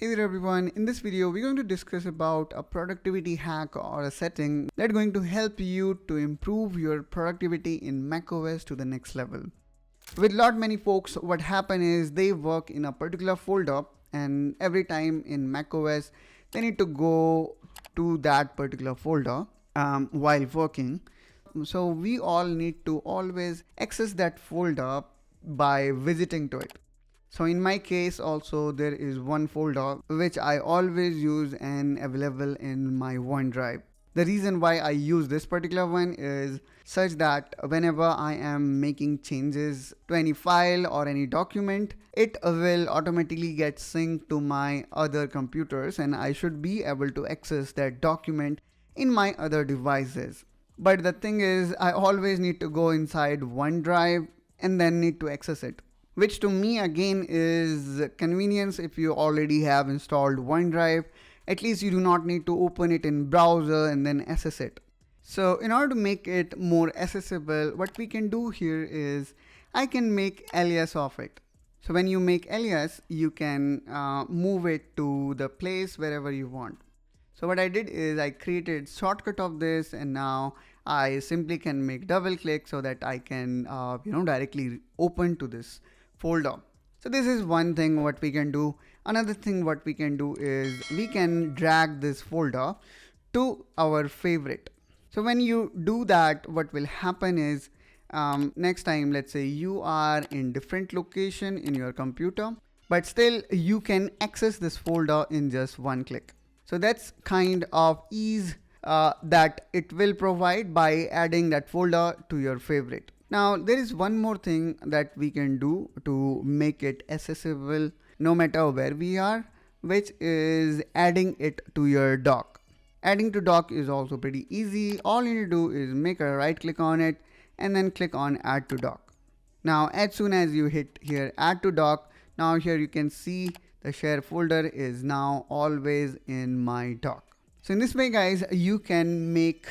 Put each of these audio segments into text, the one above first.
Hey there everyone, in this video we're going to discuss about a productivity hack or a setting that's going to help you to improve your productivity in macOS to the next level. With lot many folks, what happen is they work in a particular folder and every time in macOS they need to go to that particular folder while working. So we all need to always access that folder by visiting to it. So in my case also there is one folder which I always use and available in my OneDrive. The reason why I use this particular one is such that whenever I am making changes to any file or any document, it will automatically get synced to my other computers and I should be able to access that document in my other devices. But the thing is, I always need to go inside OneDrive and then need to access it, which to me again is convenience. If you already have installed OneDrive, at least you do not need to open it in browser and then access it. So in order to make it more accessible, what we can do here is I can make alias of it. So when you make alias, you can move it to the place wherever you want. So what I did is I created shortcut of this and now I simply can make double click so that I can directly open to this folder. So this is one thing what we can do. Another thing what we can do is we can drag this folder to our favorite. So when you do that, what will happen is next time, let's say you are in different location in your computer, but still you can access this folder in just one click. So that's kind of ease that it will provide by adding that folder to your favorite. Now there is one more thing that we can do to make it accessible no matter where we are, which is adding it to your dock. Adding to dock is also pretty easy. All you need to do is make a right click on it and then click on add to dock. Now as soon as you hit here add to dock, now here you can see the share folder is now always in my dock. So in this way guys, you can make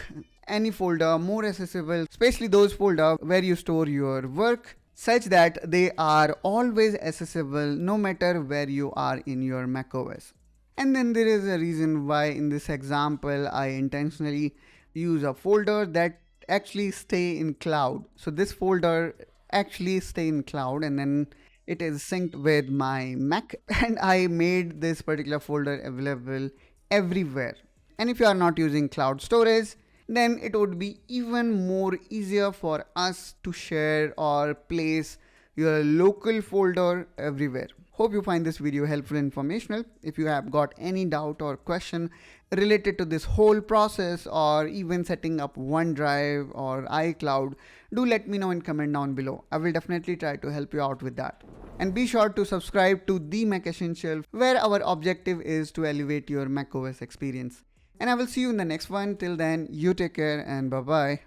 any folder more accessible, especially those folders where you store your work, such that they are always accessible no matter where you are in your macOS. And then there is a reason why in this example I intentionally use a folder that actually stay in cloud. So this folder actually stay in cloud and then it is synced with my Mac and I made this particular folder available everywhere. And if you are not using cloud storage, then it would be even more easier for us to share or place your local folder everywhere. Hope you find this video helpful and informational. If you have got any doubt or question related to this whole process or even setting up OneDrive or iCloud, do let me know in comment down below. I will definitely try to help you out with that. And be sure to subscribe to The Mac Essential, where our objective is to elevate your macOS experience. And I will see you in the next one. Till then, you take care and bye-bye.